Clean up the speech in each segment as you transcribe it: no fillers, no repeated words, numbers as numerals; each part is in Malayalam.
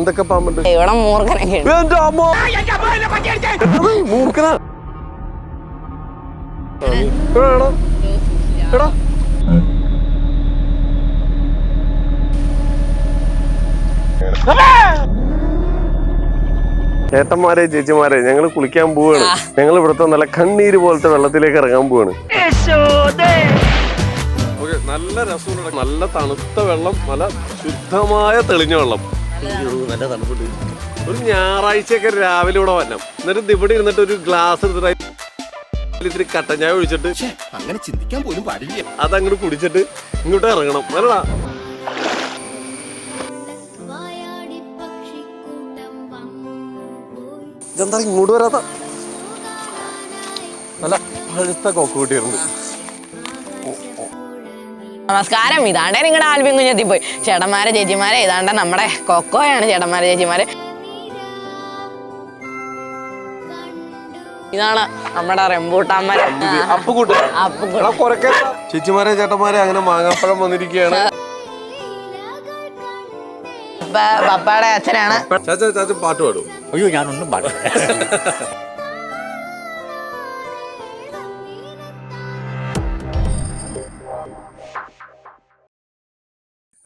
എന്തൊക്കെ പാമ്പുണ്ട്? ഇവിടെ മൂർഖനൊക്കെ മൂർഖനാ എടാ ചേട്ടന്മാരെ ചേച്ചിമാരെ ഞങ്ങള് കുളിക്കാൻ പോവാണ്. ഞങ്ങൾ ഇവിടുത്തെ നല്ല കണ്ണീര് പോലത്തെ വെള്ളത്തിലേക്ക് ഇറങ്ങാൻ പോവാണ്. നല്ല രസമുണ്ട്, നല്ല തണുത്ത വെള്ളം, നല്ല ശുദ്ധമായ തെളിഞ്ഞ വെള്ളം. നല്ല തണുപ്പുണ്ട്. ഒരു ഞായറാഴ്ചയൊക്കെ രാവിലെ ഇവിടെ വരണം. എന്നിട്ട് ഇവിടെ ഇരുന്നിട്ട് ഒരു ഗ്ലാസ് എടുത്തിട്ട് ഇത്തിരി കട്ടൻ ചായ ഒഴിച്ചിട്ട് അങ്ങനെ ചിന്തിക്കാൻ പോലും പാടില്ല, അതങ്ങോട്ട് കുടിച്ചിട്ട് ഇങ്ങോട്ട് ഇറങ്ങണം. അല്ലടാ ഇതെന്താ ഇങ്ങോട്ട് വരാത്ത? നല്ല പഴുത്ത കൊക്ക് കൂട്ടിയിരുന്നു. നമസ്കാരം, ഇതാണ്ടേ നിങ്ങളുടെ ആൽബിൻ കുഞ്ഞെത്തിപ്പോയി. ചേട്ടന്മാരെ ചേച്ചിമാരെ, ഇതാണ്ട നമ്മുടെ കൊക്കോയാണ് ചേട്ടന്മാരെ ചേച്ചിമാരെ. ഇതാണ് നമ്മുടെ റംബൂട്ടാന്മാരെ. ചേച്ചിമാരെ ചേട്ടന്മാരെ അങ്ങനെ മാങ്ങാപ്പഴം വന്നിരിക്കുകയാണ്. പപ്പയുടെ അച്ഛനാണ്. ചാച്ച പാട്ട് പാടും? അയ്യോ ഞാനൊന്നും പാടില്ല.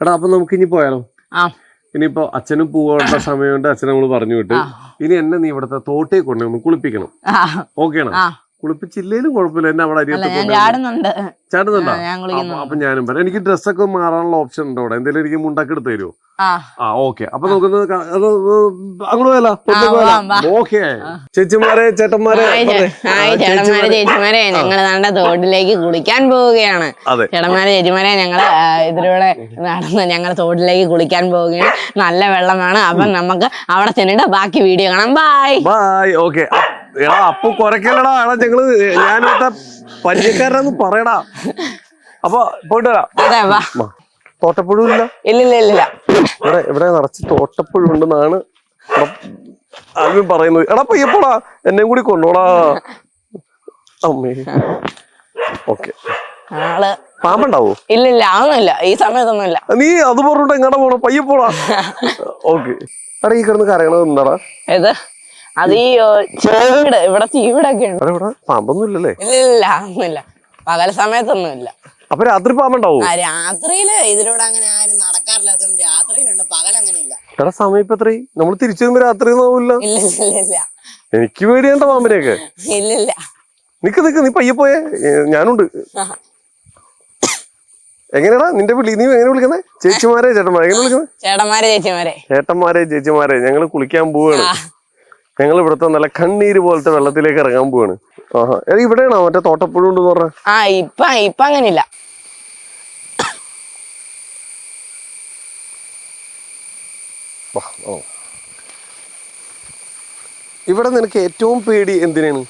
എടാ അപ്പൊ നമുക്ക് ഇനി പോയാലോ? ഇനിയിപ്പോ അച്ഛനും പോവാനുള്ള സമയമുണ്ട്. അച്ഛനെ നമ്മള് പറഞ്ഞു വിട്ടു. ഇനി എന്നെ നീ ഇവിടുത്തെ തോട്ടേ കൊണ്ട് ഒന്ന് കുളിപ്പിക്കണം. ഓക്കെയാണോ? കുളിപ്പിച്ചില്ലേലും കുഴപ്പമില്ല, എന്നെ അവിടെ അരിയത്ത് ചാടുന്നുണ്ടോ? അപ്പൊ ഞാനും പറയാം. എനിക്ക് ഡ്രസ്സൊക്കെ മാറാനുള്ള ഓപ്ഷൻ ഉണ്ടോ അവിടെ? എന്തെങ്കിലും എനിക്ക് മുണ്ടാക്കി എടുത്ത് തരുമോ? ഓക്കെ. അപ്പൊ നമുക്കൊന്ന് അങ്ങോട്ട് പോയാലോ? ഓക്കെ. ചേച്ചിമാരെ ചേട്ടന്മാരെ ചേച്ചിമാരെ ഞങ്ങള് നമ്മുടെ തോട്ടിലേക്ക് കുളിക്കാൻ പോവുകയാണ്. ചേട്ടന്മാരെ ചേച്ചിമാരെ ഞങ്ങള് ഇതിലൂടെ നടന്ന് ഞങ്ങൾ തോട്ടിലേക്ക് കുളിക്കാൻ പോവുകയാണ്. നല്ല വെള്ളമാണ്. അപ്പൊ നമുക്ക് അവിടെ ചെന്നിട്ട് ബാക്കി വീഡിയോ കാണാം. Bye bye. ഓക്കെ. എടാ അപ്പൊ കൊരക്കല്ലടാ. എടാ ഞങ്ങള് ഞാനിവിടെ പരിചയക്കാരനൊന്നും പറയടാ. അപ്പൊ പോയിട്ട് വരാം. തോട്ടപ്പുഴ ഇല്ല? ഇല്ല. ഇവിടെ നിറച്ച് തോട്ടപ്പുഴ ഉണ്ടെന്നാണ് ആൽവിൻ പറയുന്നത്. എടാ പയ്യപ്പോടാ, എന്നെയും കൂടി കൊണ്ടോടാ. അമ്മേ. ഓക്കെ. പാമ്പുണ്ടാവോ? ഇല്ല അതൊന്നുമില്ല, ഈ സമയത്തൊന്നുമില്ല. നീ അത് പറഞ്ഞിട്ട് എങ്ങാടാ പോണോ? പയ്യപ്പോടാ. ഓക്കെ. എടാ ഈ കിടന്ന് കരയണത് എന്താടാ? ഏത്? അത് ഈ ചീവീട്, ഇവിടെ ചീവീടൊക്കെ ഉണ്ട്. ഇവിടെ പാമ്പൊന്നും ഇല്ലല്ലേ? ഇല്ല ഒന്നുമില്ല, പകൽ സമയത്തൊന്നുമില്ല. അപ്പൊ രാത്രി പാമ്പുണ്ടാവും? രാത്രിയില് ഇതിലൂടെ അങ്ങനെ ആരും നടക്കാറില്ലാത്തതുകൊണ്ട് രാത്രിയിലുണ്ട്, പകൽ അങ്ങനെ ഇല്ല. എടാ സമയം ഇപ്പൊ എത്രയും? നമ്മൾ തിരിച്ചു വരുമ്പോ രാത്രി ഒന്നുമില്ല. ഇല്ല എനിക്ക് പേടിയാണ്ട പാമ്പിനെയൊക്കെ. ഇല്ല. നിക്ക് നീ പയ്യെ പോയേ, ഞാനുണ്ട്. എങ്ങനെയാടാ നിന്റെ വിളി? നീ എങ്ങനെ വിളിക്കുന്നേ? ചേച്ചിമാരെ ചേട്ടന്മാരെ എങ്ങനെ വിളിക്കുന്നത്? ചേട്ടന്മാരെ ചേച്ചിമാരെ ഞങ്ങള് കുളിക്കാൻ പോവാണ്. ഞങ്ങൾ ഇവിടുത്തെ നല്ല കണ്ണീര് പോലത്തെ വെള്ളത്തിലേക്ക് ഇറങ്ങാൻ പോവാണ്. ഇവിടെയാണോ മറ്റേ തോട്ടപ്പുഴ ഉണ്ടെന്ന് പറഞ്ഞ? ഇപ്പൊ അങ്ങനില്ല. ഇവിടെ നിനക്ക് ഏറ്റവും പേടി എന്തിനാണ്?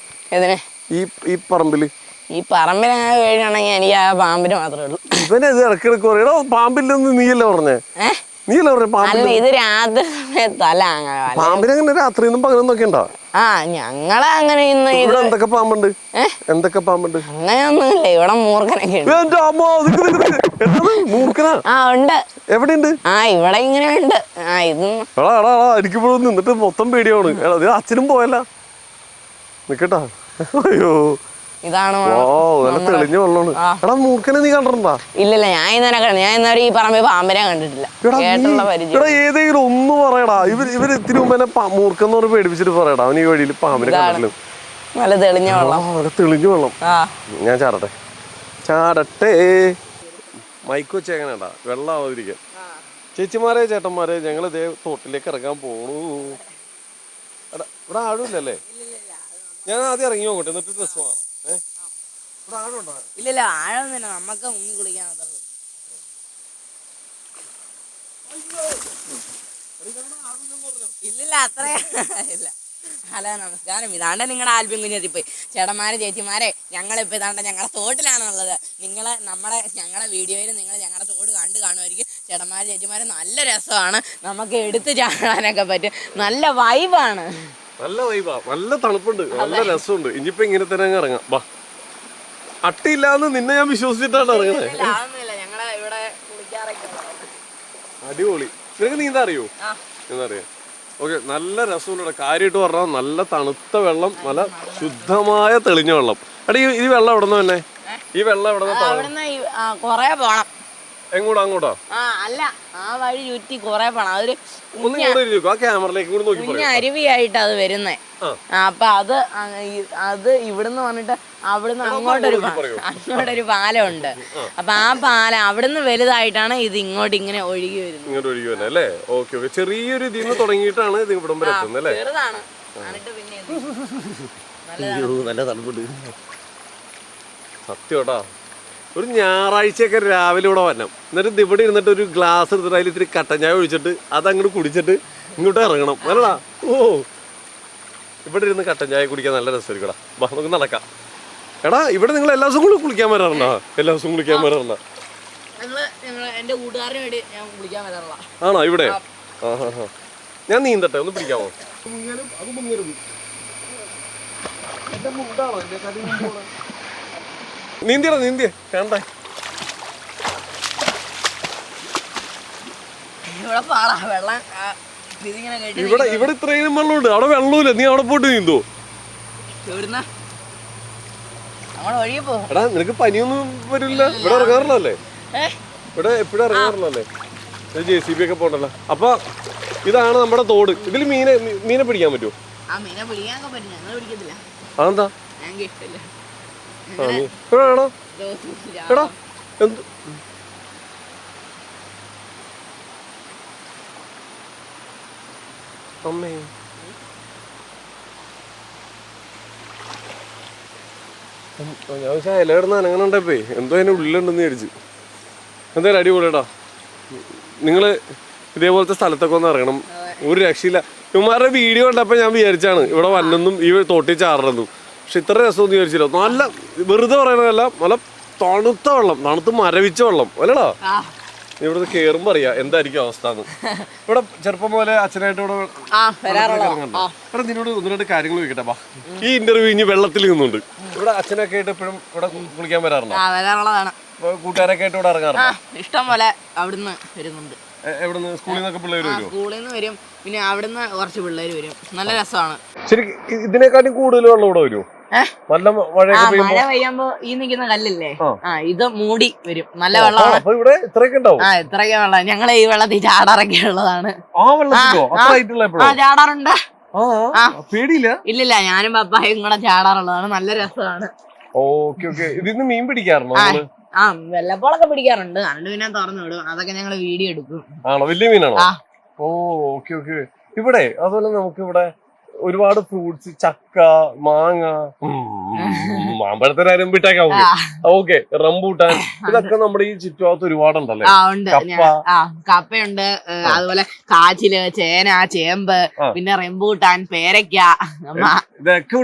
ഈ പറമ്പില്? ഈ പറമ്പിൽ അങ്ങനെ പേടിയാണെങ്കിൽ എനിക്ക് ആ പാമ്പിന് മാത്രമേ ഉള്ളൂ. ഇവനത് ഇടക്കിടക്ക് പറയണോ പാമ്പില്ലെന്ന്? നീയല്ലേ പറഞ്ഞേ? ഇത് രാത്രി സമയത്തല്ല. പാമ്പിനങ്ങനെ രാത്രിയൊന്നും പകലൊന്നും ഒക്കെ ഉണ്ടോ? ഞങ്ങളെ അങ്ങനെ എന്തൊക്കെ പാമ്പുണ്ട്? അങ്ങനെയൊന്നുമില്ല. ഇവിടെ മൂർഖനൊക്കെ ഉണ്ട്. എവിടെയുണ്ട്? ഇവിടെ ഇങ്ങനെ ഉണ്ട്. എനിക്കിപ്പോഴും നിന്നിട്ട് മൊത്തം പേടിയാണ്. അച്ഛനും പോയല്ല നിക്കട്ടാ. അയ്യോ ഇതാണ് തെളിഞ്ഞ വെള്ളമാണ്. എടാ മൂർഖനെ നീ കണ്ടിട്ടുണ്ടോ? ഇല്ല, ഞാൻ ഇന്നലെ ഈ പറമ്പിൽ പാമ്പിനെ കണ്ടിട്ടില്ല. ഏതെങ്കിലും ഒന്ന് പറയടാ. ഇവര് ഇത്തിരി മുമ്പ് തന്നെ മൂർഖെന്ന് പറഞ്ഞ് പേടിപ്പിച്ചിട്ട് പറയടാ. അവൻ ഈ വഴിയിൽ പാമ്പിനെ കണ്ടിട്ടില്ല. നല്ല തെളിഞ്ഞ വെള്ളം. ഞാൻ ചാടട്ടെ. മൈക്ക് വെച്ചേക്കണേടാ വെള്ളം ആവാതിരിക്കാൻ. ചേച്ചിമാരെ ചേട്ടന്മാരെ ഞങ്ങൾ ഇതേ തോട്ടിലേക്ക് ഇറങ്ങാൻ പോണു. ഇവിടെ ആഴുമില്ലല്ലേ? ഞാൻ ആദ്യം ഇറങ്ങി നോക്കട്ടെ, എന്നിട്ട് ഡ്രസ് മാറാം. ഇല്ല ആഴമൊന്നുമില്ല, നമുക്ക് മുങ്ങി കുളിക്കാൻ. ഇല്ല അത്ര ഇല്ല. ഹലോ നമസ്കാരം, ഇതാണ്ട് നിങ്ങളുടെ ആൽബിൻ കുഞ്ഞെത്തിപ്പോയി. ചേട്ടന്മാരെ ചേച്ചിമാരെ ഞങ്ങളിപ്പോൾ ഇതാണ്ട് ഞങ്ങളുടെ തോട്ടിലാണുള്ളത്. ഞങ്ങളുടെ വീഡിയോയിൽ നിങ്ങൾ ഞങ്ങളുടെ തോട് കണ്ടു കാണുമായിരിക്കും. ചേട്ടന്മാരെ ചേച്ചിമാരെ നല്ല രസമാണ്, നമുക്ക് എടുത്ത് ചാടാനൊക്കെ പറ്റും. നല്ല വൈബാണ്. നല്ല തണുപ്പുണ്ട്, നല്ല രസമുണ്ട്. ഇനിയിപ്പോ ഇങ്ങനെ തന്നെ ഇറങ്ങാം. വാ. അട്ടിയില്ലാന്ന് നിന്നെ ഞാൻ വിശ്വസിച്ചിട്ടാണ് ഇറങ്ങുന്നത്. അടിപൊളി. നിനക്ക് നീന്താ അറിയോ? എന്താ അറിയാ? ഓക്കെ, നല്ല രസമുണ്ട്. കാര്യമായിട്ട് പറഞ്ഞാൽ നല്ല തണുത്ത വെള്ളം, നല്ല ശുദ്ധമായ തെളിഞ്ഞ വെള്ളം. എടാ ഈ വെള്ളം എവിടെ നിന്ന് തന്നെ? ഈ വെള്ളം എവിടെ നിന്ന്? കൊറേ പോണം. എങ്ങോട്ടാ? അങ്ങോട്ടാ? അല്ല, ആ വഴി ചുറ്റി കൊറേ പോണം. അതൊരു കുഞ്ഞ അരുവിയായിട്ട് അത് വരുന്നേ. അപ്പൊ അത് ഇവിടുന്ന് വന്നിട്ട് അവിടുന്ന് അങ്ങോട്ടൊരു പാലമുണ്ട്. അപ്പൊ ആ പാലം അവിടുന്ന് വലുതായിട്ടാണ് ഇത് ഇങ്ങോട്ട് ഇങ്ങനെ ഒഴുകി വരുന്നത്. അല്ലേ? ഓക്കെ, ചെറിയൊരു ഇതിൽ നിന്ന് തുടങ്ങിയിട്ടാണ് ഇത് ഇവിടം വരെ എത്തുന്നത് അല്ലേ? ചെറുതാണ്. എന്നിട്ട് പിന്നെ നല്ല തണുപ്പുണ്ട് സത്യോട്ടാ. ഒരു ഞായറാഴ്ചയൊക്കെ രാവിലെ ഇവിടെ വരണം, എന്നിട്ട് ഇവിടെ ഇരുന്നിട്ട് ഒരു ഗ്ലാസ് എടുത്തിട്ട് അതിൽ ഇത്തിരി കട്ടൻ ചായ ഒഴിച്ചിട്ട് അതങ്ങോട്ട് കുടിച്ചിട്ട് ഇങ്ങോട്ട് ഇറങ്ങണം അല്ലടാ. ഓ, ഇവിടെ ഇരുന്ന് കട്ടൻ ചായ കുടിക്കാൻ നല്ല രസമായിരിക്കടാ. നമുക്ക് നടക്കാം. എടാ, ഇവിടെ നിങ്ങൾ എല്ലാ ദിവസവും കുളിക്കാൻ വരാറുണ്ടോ? എല്ലാ ദിവസവും കുളിക്കാൻ വരാറുണ്ടോ? ആണോ ഇവിടെ? ഞാൻ നീന്തട്ടെ, ഒന്ന് പിടിക്കാമോ? നീന്തിയടാ, നീന്തിയ വേണ്ട. ഇവിടെ ഇത്രയും വെള്ളമുണ്ട്, അവിടെ വെള്ളമില്ല. നീ അവിടെ പോയിട്ട് നീന്തോ? എടാ, നിനക്ക് പനിയൊന്നും വരില്ല? ഇവിടെ ഇറങ്ങാറില്ലല്ലേ? ഇവിടെ എപ്പോഴും ഇറങ്ങാറില്ലല്ലേ? JCB ഒക്കെ പോണ്ടല്ലോ. അപ്പൊ ഇതാണ് നമ്മുടെ തോട്. ഇതിൽ മീനെ പിടിക്കാൻ പറ്റുമോ? അതെന്താ? എടാ എന്ത് അമ്മേ, ഞാൻ ഇലയിടുന്ന അനങ്ങനുണ്ടപ്പേ എന്തോ അതിൻ്റെ ഉള്ളിലുണ്ടെന്ന് വിചാരിച്ചു. എന്തായാലും അടിപൊളിയടാ. നിങ്ങള് ഇതേപോലത്തെ സ്ഥലത്തൊക്കെ ഒന്ന് ഇറങ്ങണം, ഒരു രക്ഷയില്ല. ഇവന്മാരുടെ വീഡിയോ കണ്ടപ്പോൾ ഞാൻ വിചാരിച്ചാണ് ഇവിടെ വന്നെന്നും ഈ തോട്ടി ചാടണമെന്നും. പക്ഷെ ഇത്ര രസമൊന്നും വിചാരിച്ചില്ല. നല്ല വെറുതെ പറയണതല്ല, നല്ല തണുത്ത വെള്ളം, തണുത്ത് മരവിച്ച വെള്ളം അല്ലടാ. ഇവിടുന്ന് കേറുമ്പോ അറിയാം എന്തായിരിക്കും അവസ്ഥ. ഇവിടെ ചെറുപ്പം പോലെ അച്ഛനായിട്ട് ഇവിടെ ഇവിടെ നിന്നോട് ഒന്ന് രണ്ട് കാര്യങ്ങൾ ചോദിക്കട്ടെ. ബാ, ഈ ഇന്റർവ്യൂ ഇനി വെള്ളത്തിൽ നിന്നുണ്ട്. ഇവിടെ അച്ഛനൊക്കെ ആയിട്ട് എപ്പോഴും ഇവിടെ കുളിക്കാൻ വരാറുണ്ടോ? കൂട്ടുകാരൊക്കെ ആയിട്ട് ഇവിടെ ഇറങ്ങാറുണ്ടോ? ഇഷ്ടം പോലെ അവിടുന്ന് വരുന്നുണ്ട്. എവിടുന്ന്? സ്കൂളിൽ നിന്നൊക്കെ പിള്ളേർ വരും? സ്കൂളിൽ നിന്ന് വരും, പിന്നെ അവിടുന്ന് കുറച്ച് പിള്ളേര് വരും. നല്ല രസമാണ്. ശരി, ഇതിനെക്കാട്ടും കൂടുതൽ വെള്ളം ഇവിടെ വരുമോ? നല്ല മഴ പെയ്യുമ്പോ ഈ നിൽക്കുന്ന കല്ലില്ലേ, ഇത് മൂടി വരും. നല്ല വെള്ളമാണ്. ഇത്രയൊക്കെ വെള്ളം. ഞങ്ങള് ഈ വെള്ളത്തിൽ ചാടാറൊക്കെ ഉള്ളതാണ്. ചാടാറുണ്ട്. ഇല്ലില്ല, ഞാനും പപ്പായും കൂടെ ചാടാറുള്ളതാണ്. നല്ല രസമാണ്. ഇതിന്ന് മീൻ പിടിക്കാറുണ്ടോ? വെള്ളപ്പോളൊക്കെ പിടിക്കാറുണ്ട്. അതുകൊണ്ട് പിന്നെ തുറന്നു വിടും. അതൊക്കെ ഞങ്ങള് വീഡിയോ എടുക്കും. ആണോ? വലിയ മീനാണോ? ഓക്കെ. ഇവിടെ അതുപോലെ നമുക്ക് ഇവിടെ ഒരുപാട് ഫ്രൂട്ട്സ്, ചക്ക, മാങ്ങ, മാമ്പഴത്തിനാരും വിട്ടേക്കാം. ഓക്കെ, റംബൂട്ടാൻ, ഇതൊക്കെ നമ്മുടെ ഈ ചുറ്റുഭാഗത്ത് ഒരുപാടുണ്ടല്ലേ? കപ്പയുണ്ട്, അതുപോലെ കാച്ചില്, ചേന, ചേമ്പ്, പിന്നെ റംബൂട്ടാൻ, പേരയ്ക്ക, ഇതൊക്കെ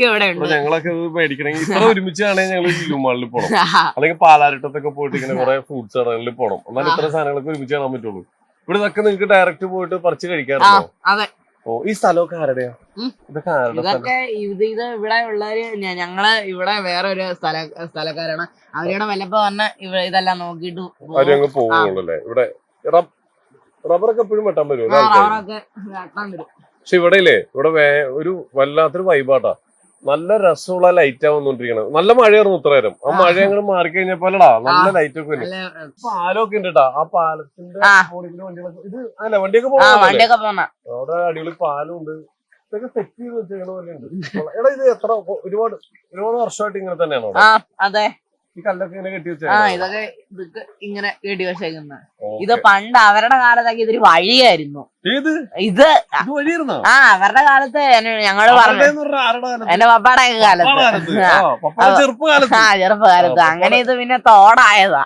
ഇവിടെ ഉണ്ട്. ഞങ്ങളൊക്കെ മേടിക്കണമെങ്കിൽ ഇത്ര ഒരുമിച്ചാണെങ്കിൽ ഞങ്ങൾ ലുലുമാളിൽ പോകണം, അല്ലെങ്കിൽ പാലാരിട്ടത്തൊക്കെ പോയിട്ട് ഇങ്ങനെ കുറെ ഫ്രൂട്ട്സ് കടകളിൽ പോകണം. എന്നാലും ഇത്ര സാധനങ്ങളൊക്കെ ഒരുമിച്ച് കാണാൻ പറ്റുള്ളൂ. ഇവിടെ ഇതൊക്കെ നിങ്ങൾക്ക് ഡയറക്റ്റ് പോയിട്ട് പറിച്ച് കഴിക്കാറുണ്ടോ? ഈ സ്ഥലമൊക്കെ ആരുടെയാ? ഇതൊക്കെ ഇത് ഇവിടെ ഉള്ളവര്, ഞങ്ങള് ഇവിടെ വേറെ ഒരു സ്ഥലക്കാരാണ്. അവരോട് വല്ലപ്പോ പറഞ്ഞ ഇതെല്ലാം നോക്കിട്ട് പോകുള്ളൂ. ഇവിടെ റബ്ബറൊക്കെ എപ്പോഴും വെട്ടാൻ വരും. റബ്ബറൊക്കെ വെട്ടാൻ വരും. പക്ഷെ ഇവിടെ ഒരു വല്ലാത്തൊരു വൈബാട്ടാ. നല്ല രസമുള്ള ലൈറ്റ് ആവുന്നോണ്ടിരിക്കണം. നല്ല മഴയായിരുന്നു ഇത്ര നേരം. ആ മഴ അങ്ങോട്ട് മാറിക്കഴിഞ്ഞപ്പോലടാ നല്ല ലൈറ്റ് ഒക്കെ ഉണ്ട്. പാലമൊക്കെ ഉണ്ട് കേട്ടാ. ആ പാലത്തിന്റെ ഇത് അല്ല വണ്ടിയൊക്കെ പോകണം. അവിടെ അടിപൊളി പാലം ഉണ്ട്. ഇതൊക്കെ സെറ്റ് ചെയ്ത് വെച്ചേക്കണ പോലെ ഉണ്ട്. എടാ, ഇത് എത്ര ഒരുപാട് വർഷമായിട്ട് ഇങ്ങനെ തന്നെയാണോ? അതെ, ഈ കല്ലൊക്കെ ഇങ്ങനെ കെട്ടി വെച്ചാ? ഇതൊക്കെ ഇങ്ങനെ കെട്ടി വെച്ചേക്കുന്ന. ഇത് പണ്ട് അവരുടെ കാലത്തൊക്കെ ഇതൊരു വഴിയായിരുന്നു. ഇത് അവരുടെ കാലത്ത് ഞങ്ങള് പറഞ്ഞു, എന്റെ പപ്പാടെ കാലത്ത്, ചെറുപ്പകാലത്ത്. അങ്ങനെ ഇത് പിന്നെ തോടായതാ.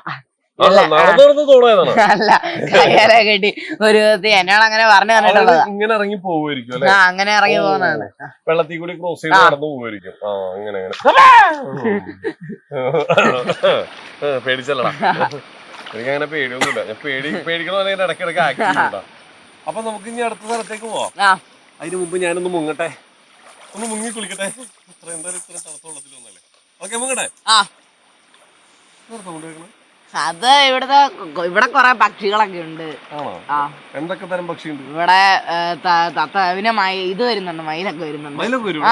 അല്ല, കയ്യാലെ കെട്ടി ഒരു വിധത്തിൽ എന്നോട് അങ്ങനെ പറഞ്ഞു തന്നിട്ടുള്ളത്. ഇങ്ങനെ ഇറങ്ങി പോകുമായിരിക്കും. അങ്ങനെ ഇറങ്ങി പോകുന്നതാണ്. വെള്ളത്തിൽ കൂടി ക്രോസ് ചെയ്ത് നടന്നു പോകുമായിരിക്കും. അങ്ങനെ പേടിച്ചല്ലടാ. എനിക്ക് അങ്ങനെ പേടിയൊന്നുമില്ല. ഞാൻ പേടിക്കണ ഇടയ്ക്കിടയ്ക്ക് ആക്റ്റീവ്. അപ്പൊ നമുക്ക് ഇനി അടുത്ത സ്ഥലത്തേക്ക് പോവാം. അതിന് മുമ്പ് ഞാനൊന്ന് മുങ്ങട്ടെ, ഒന്ന് മുങ്ങി കുളിക്കട്ടെ. എന്തായാലും ഇത്ര തണുത്ത വെള്ളത്തിൽ വന്നല്ലേ. ഓക്കെ, മുങ്ങട്ടെ. അത് ഇവിടെ കൊറേ പക്ഷികളൊക്കെ ഉണ്ട്. എന്തൊക്കെ തരം പക്ഷിയുണ്ട് ഇവിടെ? പിന്നെ ഇത് വരുന്നുണ്ട്, മയിലൊക്കെ വരുന്നുണ്ട്.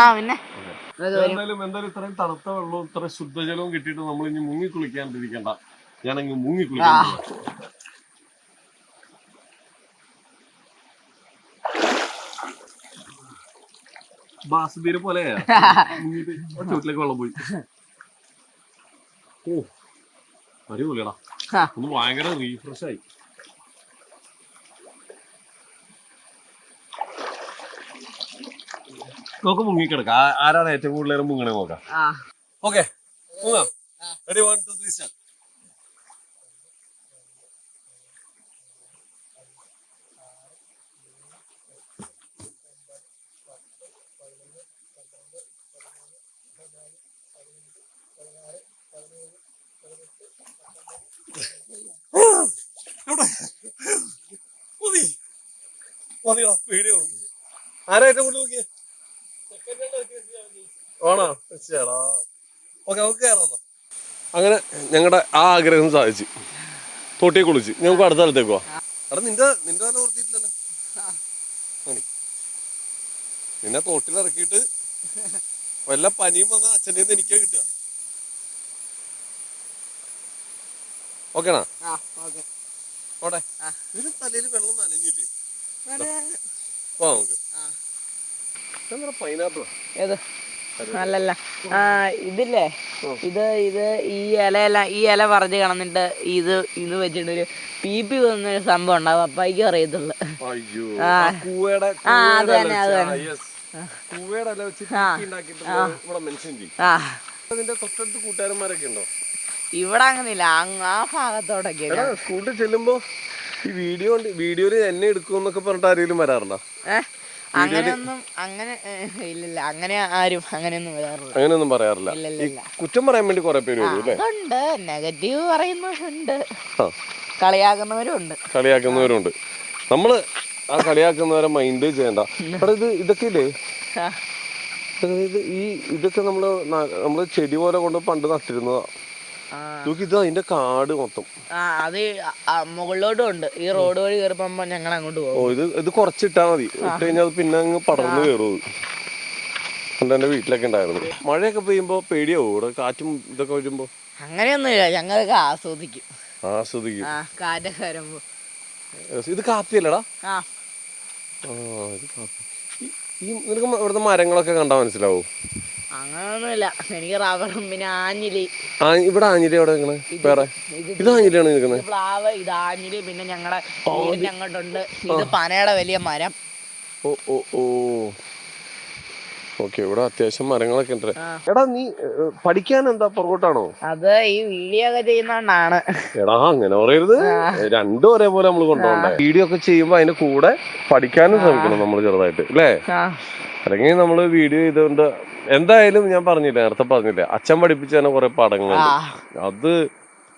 ആ പിന്നെ എന്തായാലും ഇത്രയും തണുത്ത വെള്ളവും ഇത്ര ശുദ്ധജലവും കിട്ടിയിട്ട് നമ്മൾ ഇനി മുങ്ങി കുളിക്കാണ്ടിരിക്കണ്ട. ഞാനങ്ങ് മുങ്ങി കുളിക്കാൻ ബാസുദീനെ പോലെയാ ചൂട്ടിലേക്ക് വെള്ളം പോയി. ഓ അടിപൊളിയടാ, ഒന്ന് ഭയങ്കര റീഫ്രഷ് ആയി. നമുക്ക് മുങ്ങിക്കിടക്കാം. ആരാണ് ഏറ്റവും കൂടുതൽ മുങ്ങണേ നോക്കാം. ഓക്കെ മുങ്ങാം. Ready 1 2 3 start. ആരാ ഏറ്റവും കൂടുതൽ നോക്കിയേ? ആണോ? ഓക്കെ നമുക്ക് കയറാന്നോ? അങ്ങനെ ഞങ്ങളുടെ ആ ആഗ്രഹം സാധിച്ചു. തോട്ടിയെ കുളിച്ച് ഞങ്ങൾക്ക് അടുത്ത സ്ഥലത്തേക്ക് പോവാ. എടാ നിന്റെ തന്നെ ഓർത്തിട്ടില്ലല്ലോ. നിന്നെ തോട്ടിലിറക്കിയിട്ട് വല്ല പനിയും വന്ന അച്ഛൻ്റെ എനിക്കാ കിട്ടുക. ഓക്കേണാ? ഓടെ ഇതിന് തലയിൽ വെള്ളം നനഞ്ഞില്ലേ? പോവാ നമുക്ക്. പൈനാപ്പിൾ ഏത്? അല്ലല്ല, ഇതില്ലേ, ഈ ഇല പറിച്ച് കളഞ്ഞിട്ട് ഇത് വെച്ചിട്ടൊരു പീപ്പി തോന്നുന്നൊരു സംഭവം ഉണ്ടാവും. പപ്പായ്ക്ക് അറിയത്തുള്ളു. അത് തന്നെ. കൂട്ടുകാരന്മാരൊക്കെ ഉണ്ടോ ഇവിടെ? അങ്ങനില്ല, ആ ഭാഗത്തോടൊക്കെ. സ്കൂളിൽ ചെല്ലുമ്പോ ഈ വീഡിയോയില് എന്നെ എടുക്കുമെന്നൊക്കെ പറഞ്ഞിട്ട് ആരെങ്കിലും വരാറുണ്ടോ? ഇല്ലില്ല, അങ്ങനെയൊന്നും വരാറില്ല. അങ്ങനെയൊന്നും പറയാറില്ല. കുറ്റം പറയാൻ വേണ്ടി കുറെ പേര് വരും അല്ലേ? അതുണ്ട്, നെഗറ്റീവ് പറയുന്നവരുണ്ട്, കളിയാക്കുന്നവരുണ്ട്. നമ്മള് ആ കളിയാക്കുന്നവരെ മൈൻഡ് ചെയ്യണ്ട. ഇതൊക്കെ ഇല്ലേ, ഇതൊക്കെ നമ്മള് ചെടി പോലെ കൊണ്ട് പണ്ട് നട്ടിരുന്നതാ. ഇത് അതിന്റെ കാട് മൊത്തം. അത് മുകളിലോട്ടും ഉണ്ട്. ഈ റോഡ് വഴി കയറുമ്പോ ഞങ്ങൾ അങ്ങോട്ട് പോകും. ഇത് കുറച്ചിട്ടാ മതി. ഇട്ട് കഴിഞ്ഞാൽ പിന്നെ അങ്ങ് പടർന്നു കയറും. എന്റെ വീട്ടിലൊക്കെ ഉണ്ടായിരുന്നു. മഴയൊക്കെ പെയ്യുമ്പോ പേടിയാവും ഇവിടെ, കാറ്റും ഇതൊക്കെ വരുമ്പോ? അങ്ങനെയൊന്നുമില്ല, ഞങ്ങളൊക്കെ ആസ്വദിക്കും. കാറ്റൊക്കെ വരുമ്പോ. ഇത് കാപ്പിയല്ലടാ? ഇത് കാപ്പി. നിനക്ക് ഇവിടുത്തെ മരങ്ങളൊക്കെ കണ്ടാ മനസ്സിലാവോ? അങ്ങനൊന്നുമില്ല, എനിക്ക് റബ്ബറും പിന്നെ ആഞ്ഞിലി. ഇവിടെ ആഞ്ഞിലി എവിടെ നിൽക്കണേ? വേറെ ഇത് ആഞ്ഞിലിയാണ് നിൽക്കുന്നത്. പ്ലാവ്, ഇത് ആഞ്ഞിലി. പിന്നെ ഞങ്ങളുടെ വീടിന്റെ അങ്ങോട്ടുണ്ട് ഇത് പനയുടെ വലിയ മരം. ഓക്കെ, ഇവിടെ അത്യാവശ്യം മരങ്ങളൊക്കെ ഉണ്ട്. എടാ നീ പഠിക്കാൻ എന്താ പുറകോട്ടാണോ? അത് ഈ വീഡിയോ ഒക്കെ ചെയ്യുന്നോണ്ടാണ്. എടാ അങ്ങനെ പറയരുത്, രണ്ടും ഒരേപോലെ നമ്മൾ കൊണ്ടുപോകണ്ടേ? വീഡിയോ ഒക്കെ ചെയ്യുമ്പോ അതിന്റെ കൂടെ പഠിക്കാനും ശ്രമിക്കണം നമ്മൾ ചെറുതായിട്ട്, അല്ലേ? അല്ലെങ്കിൽ നമ്മള് വീഡിയോ ചെയ്തുകൊണ്ട് എന്തായാലും ഞാൻ നേരത്തെ പറഞ്ഞില്ലേ, അച്ഛൻ പഠിപ്പിച്ച തന്നെ കുറെ പാഠങ്ങളുണ്ട്.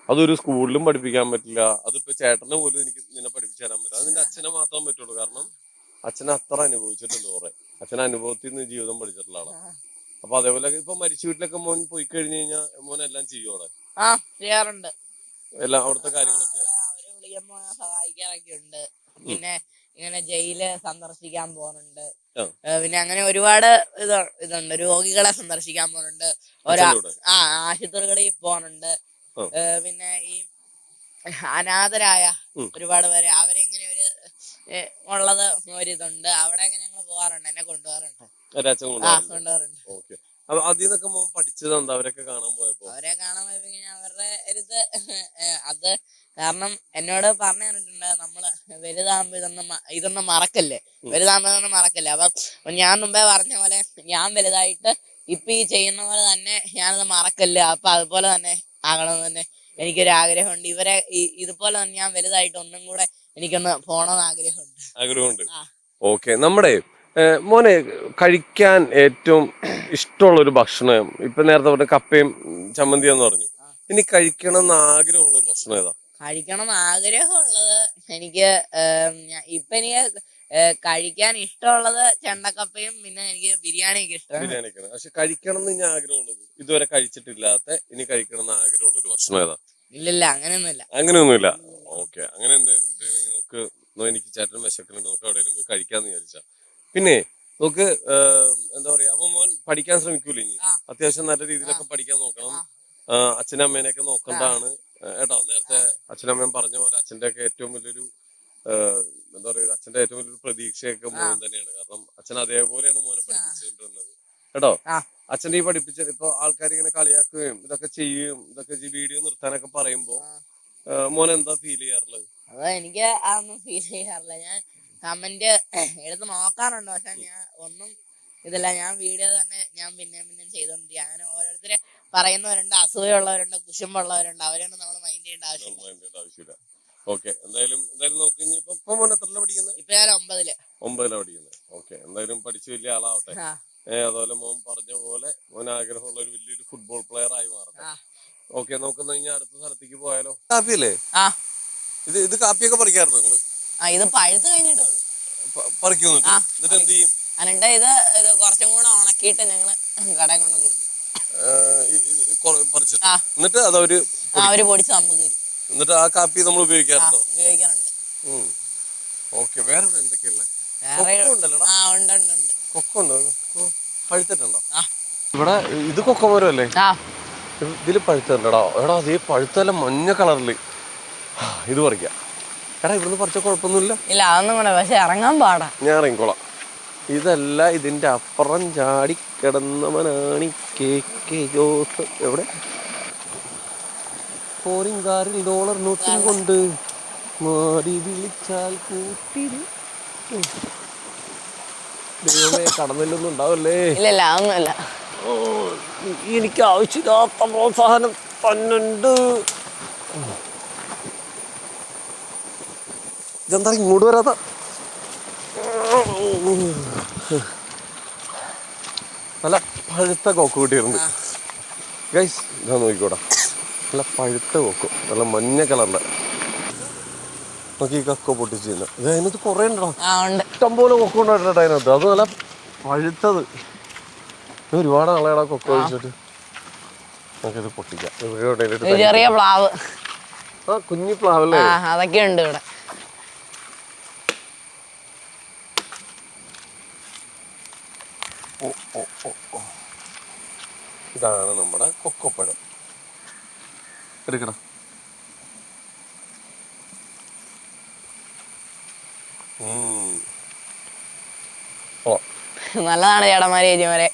അതൊരു സ്കൂളിലും പഠിപ്പിക്കാൻ പറ്റില്ല. അതിപ്പോ ചേട്ടനെ പോലും എനിക്ക് നിന്നെ പഠിപ്പിച്ചു തരാൻ പറ്റില്ല. അത് നിന്റെ അച്ഛനെ മാത്രം പറ്റുള്ളൂ. കാരണം അച്ഛനെ അത്ര അനുഭവിച്ചിട്ടുണ്ട് കുറെ. അച്ഛൻ അനുഭവത്തിൽ നിന്ന് ജീവിതം പഠിച്ചിട്ടുള്ള ആളാണ്. അപ്പൊ അതേപോലെ ഇപ്പൊ മരിച്ച വീട്ടിലൊക്കെ മോൻ പോയി കഴിഞ്ഞു കഴിഞ്ഞാൽ മോൻ എല്ലാം ചെയ്യും അവിടെ? ചെയ്യാറുണ്ട്. എല്ലാം അവിടുത്തെ കാര്യങ്ങളൊക്കെ അവരെ വിളിക്കുമ്പോ സഹായിക്കാറൊക്കെ ഉണ്ട്. പിന്നെ ഇങ്ങനെ ജയില് സന്ദർശിക്കാൻ പോകുന്നുണ്ട്. പിന്നെ അങ്ങനെ ഒരുപാട് ഇതുണ്ട്. രോഗികളെ സന്ദർശിക്കാൻ പോകുന്നുണ്ട്. ആശുപത്രികളിൽ പോകുന്നുണ്ട്. പിന്നെ ഈ അനാഥരായ ഒരുപാട് പേര്, അവരെ ഇങ്ങനെ ഉള്ളത് ഒരിതുണ്ട്. അവിടെയൊക്കെ ഞങ്ങൾ പോകാറുണ്ട്. എന്നെ കൊണ്ടുപോകാറുണ്ട്. പഠിച്ചത് എന്താ? അവരെ കാണാൻ പോയപ്പോ അവരുടെ അത് കാരണം എന്നോട് പറഞ്ഞു തന്നിട്ടുണ്ട്, നമ്മള് വലുതാകുമ്പോ ഇതൊന്നും മറക്കല്ലേ. അപ്പൊ ഞാൻ മുമ്പേ പറഞ്ഞ പോലെ ഞാൻ വലുതായിട്ട് ഇപ്പൊ ഈ ചെയ്യുന്ന പോലെ തന്നെ ഞാനത് മറക്കല്ലേ. അപ്പൊ അതുപോലെ തന്നെ ആകണമെന്ന് തന്നെ എനിക്കൊരു ആഗ്രഹമുണ്ട്. ഇതുപോലെ തന്നെ ഞാൻ വലുതായിട്ട് ഒന്നും കൂടെ എനിക്കൊന്ന് പോണമെന്ന് ആഗ്രഹമുണ്ട്. ഓക്കെ, നമ്മുടെ മോനെ കഴിക്കാൻ ഏറ്റവും ഇഷ്ടമുള്ള ഒരു ഭക്ഷണം, ഇപ്പൊ നേരത്തെ പറഞ്ഞ കപ്പയും ചമ്മന്തിയാന്ന് പറഞ്ഞു. ഇനി കഴിക്കണം എന്ന് ആഗ്രഹമുള്ള ഒരു ഭക്ഷണം ഏതാ? കഴിക്കണം എന്ന് ആഗ്രഹമുള്ളത് എനിക്ക് ഇപ്പൊ എനിക്ക് കഴിക്കാൻ ഇഷ്ടമുള്ളത് ചെണ്ടക്കപ്പയും പിന്നെ എനിക്ക് ബിരിയാണിയൊക്കെ ഇഷ്ടമാണ്. പക്ഷെ കഴിക്കണം എന്ന് ഞാൻ ആഗ്രഹമുള്ളത്, ഇതുവരെ കഴിച്ചിട്ടില്ലാത്ത, ഇനി കഴിക്കണം എന്ന് ആഗ്രഹമുള്ള ഒരു ഭക്ഷണം ഏതാ? ഇല്ലില്ല അങ്ങനെയൊന്നുമില്ല. അങ്ങനെയൊന്നുമില്ല. ഓക്കെ, അങ്ങനെ എന്തെങ്കിലും നമുക്ക് എനിക്ക് ചേട്ടൻ വിശക്കുന്നുണ്ട്, നമുക്ക് എവിടെയെങ്കിലും പോയി കഴിക്കാന്ന് വിചാരിച്ചാ. പിന്നെ നമുക്ക് എന്താ പറയാ, അപ്പൊ മോൻ പഠിക്കാൻ ശ്രമിക്കൂലേ ഇനി? അത്യാവശ്യം നല്ല രീതിയിലൊക്കെ പഠിക്കാൻ നോക്കണം. അച്ഛനും അമ്മേനെയൊക്കെ നോക്കേണ്ടതാണ് കേട്ടോ. നേരത്തെ അച്ഛനമ്മയും പറഞ്ഞ പോലെ അച്ഛൻ്റെ ഒക്കെ ഏറ്റവും വലിയൊരു എന്താ പറയുക, അച്ഛന്റെ ഏറ്റവും വലിയൊരു പ്രതീക്ഷയൊക്കെ മോൻ തന്നെയാണ്. കാരണം അച്ഛൻ അതേപോലെയാണ് മോനെ പഠിപ്പിച്ചുകൊണ്ടിരുന്നത് കേട്ടോ. അച്ഛൻ്റെ ഈ പഠിപ്പിച്ചത് ഇപ്പൊ ആൾക്കാർ ഇങ്ങനെ കളിയാക്കുകയും ഇതൊക്കെ ചെയ്യുകയും ഇതൊക്കെ വീഡിയോ നിർത്താനൊക്കെ പറയുമ്പോ മോൻ എന്താ ഫീൽ ചെയ്യാറുള്ളത്? അത് എനിക്ക് അതൊന്നും ഫീൽ ചെയ്യാറില്ല. ഞാൻ കമന്റ് എടുത്ത് നോക്കാറുണ്ട്, പക്ഷെ ഞാൻ ഒന്നും ഇതില്ല. ഞാൻ വീഡിയോ തന്നെ ഞാൻ പിന്നെയും ചെയ്തോണ്ടിരിക്കുക. അങ്ങനെ ഓരോരുത്തര് പറയുന്നവരുണ്ട്, അസൂയുള്ളവരുണ്ട്, കുശുമ്പുള്ളവരുണ്ട്, അവരൊന്നും നമ്മൾ മൈൻഡ് ചെയ്യേണ്ട ആവശ്യമില്ല. ഓക്കെ, എന്തായാലും നമുക്ക് ഇനിയിപ്പോ മോൻ എത്രയിലാണ് പഠിക്കുന്നത്? ഇപ്പൊ ഞാൻ 9ലാണ് പഠിക്കുന്നത്. ഓക്കെ, എന്തായാലും പഠിച്ച് വലിയ ആളാവട്ടെ. അതുപോലെ മോൻ പറഞ്ഞ പോലെ മോൻ ആഗ്രഹമുള്ള ഒരു വലിയൊരു ഫുട്ബോൾ പ്ലെയർ ആയി മാറട്ടെ. ഓക്കെ, നമുക്ക് ഇനി അടുത്ത സ്ഥലത്തേക്ക് പോയാലോ? കാപ്പിയല്ലേ ഇത് കാപ്പിയൊക്കെ പറിക്കാറുണ്ടോ നിങ്ങള്? ഇത് പഴുത്ത് കഴിഞ്ഞിട്ടുള്ളൂ. പറിക്കുന്നുണ്ട്. എന്നിട്ട് എന്ത് ചെയ്യും? എന്നിട്ട് ഇത് കുറച്ചും കൂടെ ഉണക്കിയിട്ട് ഞങ്ങള് കടയിൽ കൊണ്ട് കൊടുക്കും. പറിച്ചിട്ട് എന്നിട്ട് അതവര് പൊടിച്ച് നമുക്ക് തരും. എന്നിട്ട് ആ കാപ്പി നമ്മൾ ഉപയോഗിക്കാറുണ്ടോ? ഉപയോഗിക്കാറുണ്ട്. ഓക്കെ, വേറെ എന്തൊക്കെയുള്ള? പഴുത്തിട്ടുണ്ടോ ഇവിടെ? ഇത് കൊക്കമരം അല്ലേ? ഇതില് പഴുത്തുണ്ടോ? എടാ അതേ പഴുത്തല്ല, മഞ്ഞ കളറില്. ഇത് പറിക്കാം. എടാ ഇവിടുന്ന് പറിച്ച കുഴപ്പമൊന്നുമില്ല. ഇല്ല അതൊന്നും കൂടെ, പക്ഷെ ഇറങ്ങാൻ പാടാ. ഞാൻ ഇറങ്ങിക്കോളാം. ഇതല്ല, ഇതിന്റെ അപ്പുറം ചാടി കിടന്നവനാണ് ജോസ്. എവിടെ? ഫോറിൻകാരിൽ ഡോളർ നോട്ടും കൊണ്ട് മാടി വിളിച്ചാൽ കൂട്ടിരി. ദൈവമേ, കടന്നില്ലൊന്നും ഉണ്ടാവല്ലേ? ഇല്ല അതൊന്നുമില്ല. എനിക്ക് ആവശ്യമില്ലാത്ത പ്രോത്സാഹനം തന്നുണ്ട്. ഇതെന്താ ഇങ്ങോട്ട് വരാത്ത? നല്ല പഴുത്ത കൊക്ക് കിട്ടിയിട്ടുണ്ട് ഗൈസ്. ഇതാ നോക്കിക്കോടാ, നല്ല പഴുത്ത കൊക്ക്, നല്ല മഞ്ഞ കളറിന്റെ. നോക്കി ഈ കക്ക പൊട്ടിച്ച് ഇത് അതിനകത്ത് കുറേ ഉണ്ടോ? ഇഷ്ടംപോലെ കൊക്ക ഉണ്ടായിട്ടുണ്ട് അതിനകത്ത്. അത് നല്ല പഴുത്തത്. ഒരുപാട് ആളെടാ കൊക്ക ഒഴിച്ചിട്ട്. നമുക്കിത് പൊട്ടിക്കാം. ചെറിയ പ്ലാവ്, കുഞ്ഞി പ്ലാവല്ലേ? അതൊക്കെ ഉണ്ട് ഇവിടെ. ഇതാണ് നമ്മുടെ കൊക്കോപ്പഴം. എടുക്കണം. നല്ലതാണ് ചേട്ടന്മാരെ ചേച്ചിമാരെ.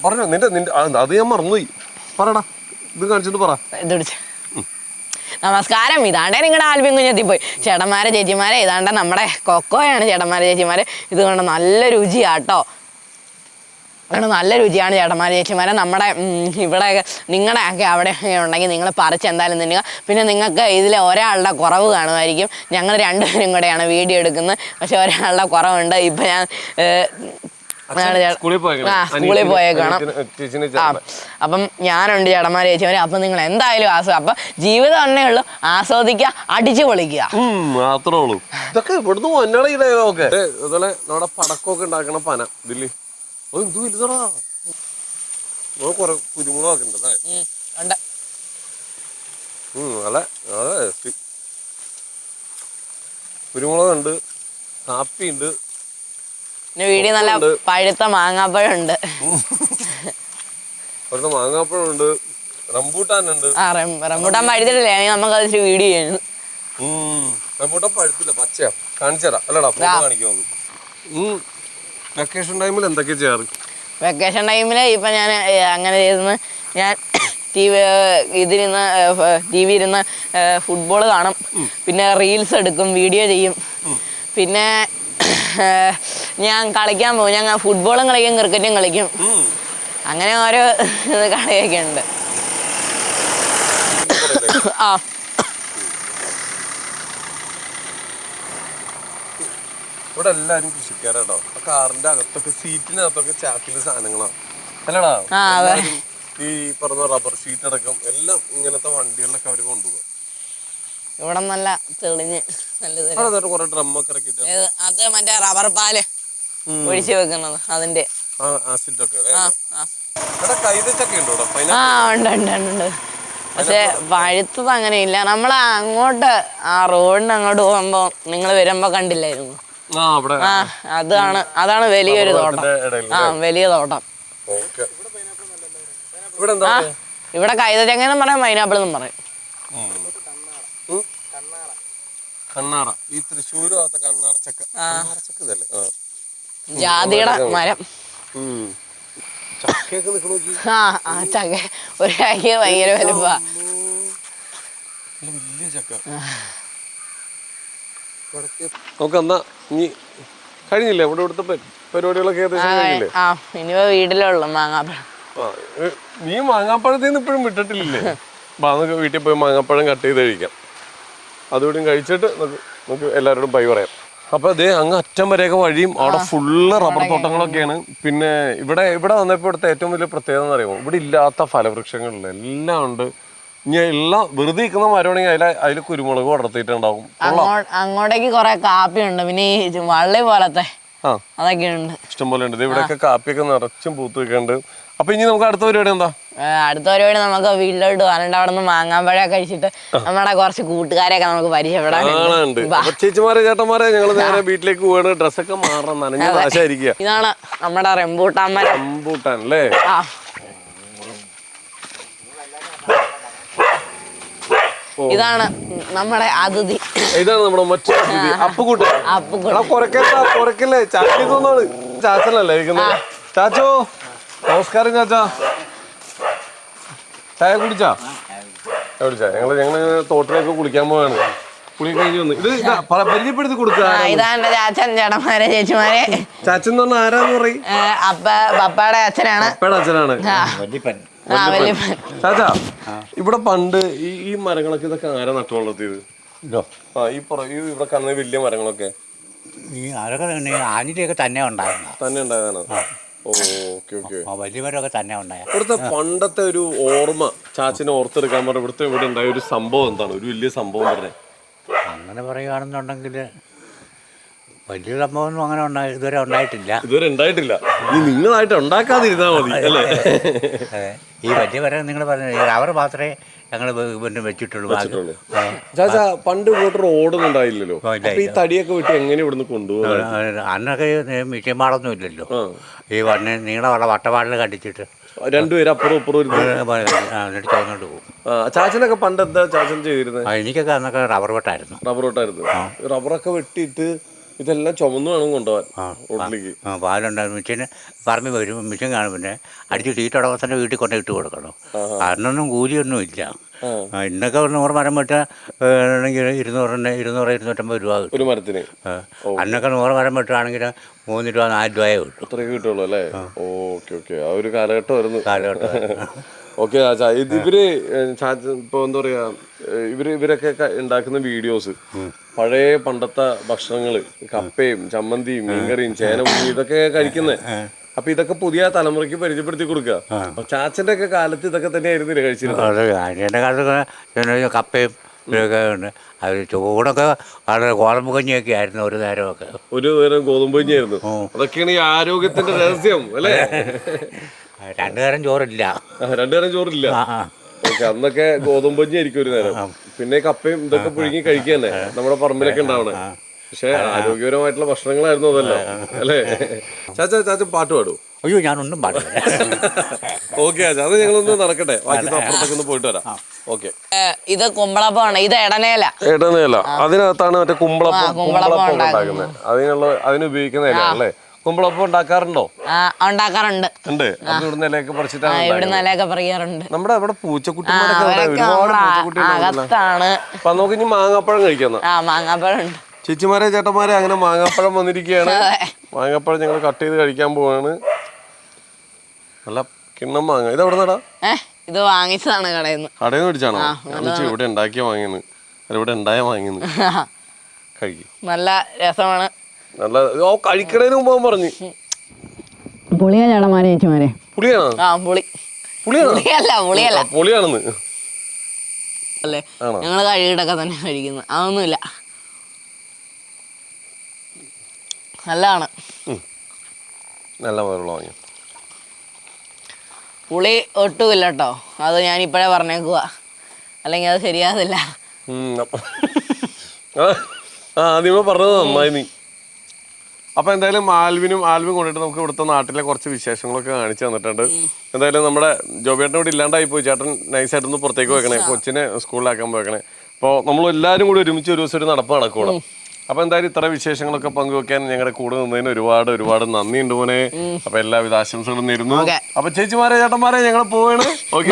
പറഞ്ഞോ, നിന്റെ അത് ഞാൻ മറന്നുപോയി. പറയടാ, ഇത് കാണിച്ചിട്ട് പറ. ഇത് പിടിച്ച. നമസ്കാരം, ഇതാണ്ടേ നിങ്ങളുടെ ആൽബിൻ കുഞ്ഞെത്തിപ്പോയി. ചേട്ടന്മാരെ ചേച്ചിമാരെ, ഇതാണ്ട നമ്മുടെ കൊക്കോയാണ് ചേട്ടന്മാരെ ചേച്ചിമാരെ. ഇത് കൊണ്ട് നല്ല രുചിയാട്ടോ. അതുകൊണ്ട് നല്ല രുചിയാണ് ചേട്ടന്മാരെ ചേച്ചിമാരെ. നമ്മുടെ ഇവിടെ നിങ്ങളുടെയൊക്കെ അവിടെ ഉണ്ടെങ്കിൽ നിങ്ങൾ പറിച്ച് എന്തായാലും തിന്നുക. പിന്നെ നിങ്ങൾക്ക് ഇതിൽ ഒരാളുടെ കുറവ് കാണുമായിരിക്കും. ഞങ്ങൾ രണ്ടുപേരും കൂടെയാണ് വീഡിയോ എടുക്കുന്നത്, പക്ഷെ ഒരാളുടെ കുറവുണ്ട്. ഇപ്പം ഞാൻ സ്കൂളിൽ പോയേക്കണം. അപ്പം ഞാനുണ്ട് ചേട്ടന്മാരെ ചേച്ചിമാരെ. അപ്പം നിങ്ങൾ എന്തായാലും അപ്പം ജീവിതം തന്നെ ഉള്ളു, ആസ്വദിക്കുക, അടിച്ചു പൊളിക്കുക. മാത്രമേ ഉള്ളൂ. ഇതൊക്കെ ഇവിടുന്ന് വന്നടക്കെ അതുപോലെ നമ്മുടെ പടക്കമൊക്കെ ഉണ്ടാക്കണ പന ഇതില് എന്ത് വലുതടാ. കൊറേ കുരുമുളകൊക്കെ ഉണ്ട്. കുരുമുളകുണ്ട്, കാപ്പിയുണ്ട്, പിന്നെ വീട്ടിൽ നല്ല പഴുത്ത മാങ്ങാപ്പഴമുണ്ട്. മാങ്ങാപ്പഴമുണ്ട്, റംബൂട്ടാനുണ്ട്. റംബൂട്ടാൻ പഴുത്തിട്ടില്ലേ? നമുക്ക് അതിൽ വീഡിയോ ചെയ്യുന്നു. റംബൂട്ടാൻ പഴുത്തില്ല, പച്ചയാ. കാണിച്ചതാ അല്ലടാ, കാണിക്കാൻ. വെക്കേഷൻ ടൈമിൽ എന്തൊക്കെയാ ചെയ്യാറ്? വെക്കേഷൻ ടൈമിൽ ഇപ്പം ഞാൻ അങ്ങനെ ചെയ്തെന്ന്, ഞാൻ ടി വി ഇരുന്ന് ഫുട്ബോൾ കാണും, പിന്നെ റീൽസ് എടുക്കും, വീഡിയോ ചെയ്യും, പിന്നെ ഞാൻ കളിക്കാൻ പോകും. ഞാൻ ഫുട്ബോളും കളിക്കും, ക്രിക്കറ്റും കളിക്കും. അങ്ങനെ ഓരോ കളിയൊക്കെ ഉണ്ട്. ഇവിടെ എല്ലാരും കൃഷിക്കാരാട്ടോ. കാറിന്റെ അകത്തൊക്കെ സീറ്റിനകത്തൊക്കെ ചാക്കില് സാധനങ്ങളാണ് അല്ലടാ. ഈ പറഞ്ഞ റബ്ബർ ഷീറ്റ് അടക്കം എല്ലാം ഇങ്ങനത്തെ വണ്ടികളിലൊക്കെ അവര് കൊണ്ടുപോകും. ഇവിടെ നല്ല തെളിഞ്ഞ് നല്ലത് കുറെ ഡ്രമ്മൊക്കെ ഇറക്കിട്ട് അത് മറ്റേ റബ്ബർ പാല് ഒഴിച്ചു വെക്കുന്നത് അതിന്റെ ആസിഡൊക്കെ. കൈതച്ചൊക്കെ ഉണ്ടോ? ഉണ്ട്. പക്ഷെ പഴുത്തത് അങ്ങനെയില്ല. നമ്മള് അങ്ങോട്ട് ആ റോഡിന് അങ്ങോട്ട് പോകുമ്പോ നിങ്ങൾ വരുമ്പോ കണ്ടില്ലായിരുന്നു? അതാണ് വലിയൊരു തോട്ടം. വലിയ തോട്ടം. ഇവിടെ കൈതച്ചങ്ങെന്നും പറയും, പൈനാപ്പിൾ എന്നും പറയും. കണ്ണാറ, ഈ തൃശ്ശൂര് കണ്ണാറച്ചക്ക. ജാതിയുടെ മരം. ചക്കയൊക്കെ നിക്കണോക്കി. ആ ചക്ക ഒരു ചക്ക ഭയങ്കര വലുപ്പാ. വലിയ ചക്ക. നമുക്ക് എന്നാ ഇനി കഴിഞ്ഞില്ലേ ഇവിടെ ഇവിടുത്തെ പരിപാടികളൊക്കെ ഏകദേശം കഴിഞ്ഞില്ലേ? ഇനിയിപ്പോ വീട്ടിലുള്ള മാങ്ങാപ്പഴം. നീ മാങ്ങാപ്പഴത്തേന്ന് ഇപ്പോഴും വിട്ടിട്ടില്ലേ? നമുക്ക് വീട്ടിൽ പോയി മാങ്ങാപ്പഴം കട്ട് ചെയ്ത് കഴിക്കാം. അതുകൂടി കഴിച്ചിട്ട് നമുക്ക് എല്ലാവരോടും ബൈ പറയാം. അപ്പൊ അതേ അങ്ങ് അറ്റം വരെയൊക്കെ വഴിയും അവിടെ ഫുള്ള് റബ്ബർ തോട്ടങ്ങളൊക്കെയാണ്. പിന്നെ ഇവിടെ വന്നപ്പോൾ ഇവിടുത്തെ ഏറ്റവും വലിയ പ്രത്യേകത എന്ന് പറയുമ്പോൾ ഇവിടെ ഇല്ലാത്ത ഫലവൃക്ഷങ്ങളില്ല, എല്ലാം ഉണ്ട്. ഇനി എല്ലാം വെറുതെ നിൽക്കുന്ന മരമാണെങ്കിൽ അതിൽ കുരുമുളക് വളർത്തിയിട്ടുണ്ടാവും. അങ്ങോട്ടേക്ക് കുറെ കാപ്പിയുണ്ട്, പിന്നെ ഈ വള്ളി പോലത്തെ അതൊക്കെ ഉണ്ട്, ഇഷ്ടംപോലെ ഉണ്ട്. ഇവിടെയൊക്കെ കാപ്പിയൊക്കെ നിറച്ചും പൂത്ത് വെക്കുന്നുണ്ട്. അപ്പൊ ഇനി നമുക്ക് അടുത്ത പരിപാടി എന്താ? അടുത്ത പരിപാടി നമുക്ക് വീട്ടിലോട്ട് പോകാനുണ്ട്. അവിടെ നിന്ന് മാങ്ങാമ്പഴം കഴിച്ചിട്ട് നമ്മുടെ കുറച്ച് കൂട്ടുകാരെയൊക്കെ നമുക്ക് പരിചയപ്പെടാനുണ്ട്. ചേച്ചിമാരെ ചേട്ടന്മാരെ ഞങ്ങൾ നേരെ വീട്ടിലേക്ക് പോവാണ്. ഡ്രസ്സൊക്കെ മാറാൻ നനഞ്ഞ നാശായിരിക്കുക. ഇതാണ് നമ്മുടെ റംബൂട്ടാൻ മരം. റംബൂട്ടാൻ അല്ലേ? ഇതാണ് നമ്മുടെ അതിഥി. ഇതാണ് നമ്മുടെ മറ്റേ അതിഥി അപ്പുകുട്ടൻ. കൊരക്കല്ലേ ചാച്ചി തോന്നാണ്. ചാച്ചനല്ലേ ഇരിക്കുന്നത്? ചാച്ചോ നമസ്കാരം. ചാച്ചാ ചായ കുടിച്ചാ? ഞങ്ങള് തോട്ടിലേക്ക് കുളിക്കാൻ പോവാണ്. കുളി കഴിഞ്ഞ് വന്ന് ഇത് പരിചയപ്പെടുത്തി കൊടുക്കുക. ഇതാണ് ചാച്ചൻ, ചേട്ടന്മാരെ, ചേച്ചിമാരെ. ചാച്ചൻ എന്ന് പറഞ്ഞാൽ ആരാന്ന് പറയും? പപ്പയുടെ അച്ഛനാണ്. പപ്പയുടെ അച്ഛനാണ്. ചാച്ചാ ഇവിടെ പണ്ട് ഈ മരങ്ങളൊക്കെ ഇതൊക്കെ ആരാ നട്ടു വളർത്തിയത്? ഇവിടെ കാണുന്ന വലിയ മരങ്ങളൊക്കെ ആഞ്ഞിലിയൊക്കെ തന്നെ ഉണ്ടായതാണ്. വലിയ മരമൊക്കെ തന്നെ ഉണ്ടായ. ഇവിടുത്തെ പണ്ടത്തെ ഒരു ഓർമ്മ ചാച്ചനെ ഓർത്തെടുക്കാൻ പറഞ്ഞ ഇവിടുത്തെ ഇവിടെ ഉണ്ടായ ഒരു സംഭവം എന്താണ്? ഒരു വലിയ സംഭവം പറഞ്ഞേ. അങ്ങനെ പറയുകയാണെന്നുണ്ടെങ്കിൽ വലിയ സംഭവമൊന്നും അങ്ങനെ ഇതുവരെ ഉണ്ടായിട്ടില്ല. നിങ്ങളായിട്ട് ഉണ്ടാക്കാതിരുന്നാ മതി അല്ലേ? ഈ വലിയ മരം നിങ്ങൾ പറഞ്ഞ അവർ മാത്രമേ ഞങ്ങൾ വെച്ചിട്ടുള്ളൂ. ചാച്ചാ പണ്ട് ഇങ്ങോട്ട് റോഡൊന്നും ഉണ്ടായില്ലല്ലോ. ഈ തടിയൊക്കെ വിട്ട് എങ്ങനെ ഇവിടുന്ന് കൊണ്ടുപോകും? അന്നൊക്കെ മിഷ്യന്മാരൊന്നും ഇല്ലല്ലോ. ഈ നീളമുള്ള വട്ടപ്പാടിൽ കണ്ടിച്ചിട്ട് രണ്ടുപേരും അപ്പുറം ഇപ്പുറം എന്നിട്ട് ചോദിച്ചോണ്ട് പോകും. ചാച്ചനൊക്കെ പണ്ട് എന്താ ചാച്ചൻ ചെയ്തിരുന്നത്? എനിക്കൊക്കെ അന്നൊക്കെ റബ്ബർ വെട്ടായിരുന്നു. റബ്ബറൊക്കെ വെട്ടിയിട്ട് ഇതെല്ലാം ചുമന്ന് വേണം കൊണ്ടുപോകാൻ റോഡിലേക്ക്. പാലുണ്ടായിരുന്നു. മിഷ്യന് പറമ്പി വരും, മിഷ്യൻ കാണും. പിന്നെ അടിച്ച് തീറ്റടക്കം തന്നെ വീട്ടിൽ കൊണ്ട് ഇട്ട് കൊടുക്കണം. അന്നൊന്നും കൂലിയൊന്നും ഇല്ല. ഇന്നൊക്കെ 100 മരം വെട്ടാ ആണെങ്കിൽ 250 രൂപ കിട്ടും ഒരു മരത്തിന്. അന്നൊക്കെ 100 മരം വെട്ടുകയാണെങ്കിൽ 3 രൂപ 4 രൂപയേ കിട്ടും. അത്രയൊക്കെ കിട്ടുള്ളൂ അല്ലേ? ഓക്കെ ആ ഒരു കാലഘട്ടമായിരുന്നു. ഓക്കെ ചാച്ചാ, ഇവര് ഇപ്പൊ എന്താ പറയാ, ഇവരൊക്കെ ഉണ്ടാക്കുന്ന വീഡിയോസ് പഴയ പണ്ടത്തെ ഭക്ഷണങ്ങള്, കപ്പയും ചമ്മന്തിയും മീൻകറിയും ചേനമുടി ഇതൊക്കെ കഴിക്കുന്നത്. അപ്പൊ ഇതൊക്കെ പുതിയ തലമുറയ്ക്ക് പരിചയപ്പെടുത്തി കൊടുക്കുക. ചാച്ചന്റെ ഒക്കെ കാലത്ത് ഇതൊക്കെ തന്നെയായിരുന്നില്ലേ കഴിച്ചിരുന്നത്? എൻ്റെ കാലത്ത് കപ്പയും ഇതൊക്കെ ഉണ്ട്. അത് ചൂടൊക്കെ വളരെ ഗോതമ്പ് കഞ്ഞിയൊക്കെ ആയിരുന്നു ഒരു നേരമൊക്കെ. ഒരു നേരം ഗോതമ്പ് കഞ്ഞിയായിരുന്നു. അതൊക്കെയാണ് ഈ ആരോഗ്യത്തിന്റെ രഹസ്യം അല്ലേ? 2 നേരം ചോറില്ല. 2 നേരം ചോറില്ല. ഓക്കെ, അന്നൊക്കെ ഗോതമ്പ് കഞ്ഞി ആയിരിക്കും ഒരു നേരം. പിന്നെ കപ്പയും ഇതൊക്കെ പുഴുങ്ങി കഴിക്കുക തന്നെ നമ്മുടെ പറമ്പിലൊക്കെ ഉണ്ടാവണേ. പക്ഷെ ആരോഗ്യപരമായിട്ടുള്ള ഭക്ഷണങ്ങളായിരുന്നു അതല്ലോ അല്ലേ? ചാച്ച പാട്ട് പാടൂ? അയ്യോ, ഞാനൊന്നും പാടില്ല. ഓക്കെ, അത് ഞങ്ങളൊന്ന് നടക്കട്ടെ, ബാക്കി അപ്പുറത്തേക്ക് ഒന്ന് പോയിട്ട് വരാം. ഓക്കെ, ഇത് കുമ്പളപ്പമാണ്. ഇത് ഇടനേല. അതിനകത്താണ് മറ്റേ കുമ്പളപ്പം ഉണ്ടാക്കുന്നത്. അതിന് ഉപയോഗിക്കുന്ന ഇല അല്ലേ? കുമ്പളപ്പം ഉണ്ടാക്കാറുണ്ടോ? ഉണ്ടാക്കാറുണ്ട്. ഇവിടുന്ന് ഇലയൊക്കെ പറിച്ചിട്ടാണ്. ഇവിടുന്ന് ഇലയൊക്കെ പറിക്കാറുണ്ട്. നമ്മുടെ ഇവിടെ പൂച്ചക്കുട്ടിമാരൊക്കെ ഒരുപാട് പൂച്ചക്കുട്ടികളാണ്. അപ്പൊ നമുക്ക് ഇനി മാങ്ങാപ്പഴം കഴിക്കാം. മാങ്ങാപ്പഴം ഉണ്ട്. ചേച്ചിമാരെ ചേട്ടന്മാരെ അങ്ങനെ മാങ്ങാപ്പഴം വന്നിരിക്കുകയാണ്. മാങ്ങാപ്പഴം ഞങ്ങൾ കട്ട് ചെയ്ത് കഴിക്കാൻ പോവാണ്. നല്ല കിണ്ണം മാങ്ങ. ഇത് എവിടെ നടാ? ഇത് വാങ്ങിച്ചതാണ് കടയിൽ നിന്ന് മേടിച്ചാണോ? ഇവിടെ ഉണ്ടാക്കിയ വാങ്ങിയെന്ന്, ഇവിടെ ഉണ്ടായ വാങ്ങിയെന്ന്. കഴിക്കും. നല്ല രസമാണ്. നല്ല കഴിക്കണേന് മുമ്പ് പറഞ്ഞു പുളിയാ ചേട്ടന്മാരെ ചേച്ചിമാരെ. പുളിയാണോ? പുളിയാണെന്ന് അല്ലേ? ഞങ്ങള് കഴുകിട്ടൊക്കെ തന്നെ കഴിക്കുന്നത്. അതൊന്നുമില്ല, നല്ലതാണ്. നല്ല മുതലുള്ള വാങ്ങി. പുളി ഒട്ടുമില്ല കേട്ടോ, അത് ഞാൻ ഇപ്പോഴേ പറഞ്ഞേക്കുക. അല്ലെങ്കിൽ അത് ശരിയാകില്ല. ആദ്യമേ പറഞ്ഞത് നന്നായി നീ. അപ്പൊ എന്തായാലും ആൽവിൻ കൊണ്ടിട്ട് നമുക്ക് ഇവിടുത്തെ നാട്ടിലെ കുറച്ച് വിശേഷങ്ങളൊക്കെ കാണിച്ചു തന്നിട്ടുണ്ട്. എന്തായാലും നമ്മുടെ ജോബിയേട്ടൻ ഇവിടെ ഇല്ലാണ്ടായി പോയി. ചേട്ടൻ നൈസായിട്ടൊന്ന് പുറത്തേക്ക് വെക്കണേ, കൊച്ചിനെ സ്കൂളിലാക്കാൻ പോയിക്കണേ. അപ്പോൾ നമ്മൾ എല്ലാവരും കൂടി ഒരുമിച്ച് ഒരു ദിവസം ഒരു നടപ്പ് നടക്കണം. അപ്പൊ എന്തായാലും ഇത്ര വിശേഷങ്ങളൊക്കെ പങ്കുവെക്കാൻ ഞങ്ങളുടെ കൂടെ നിന്നതിന് ഒരുപാട് നന്ദിയുണ്ട് മോനെ. അപ്പൊ എല്ലാവിധ ആശംസകളും നേരുന്നു. അപ്പൊ ചേച്ചിമാരെ ചേട്ടന്മാരെ ഞങ്ങൾ പോവാണ്. ഓക്കെ.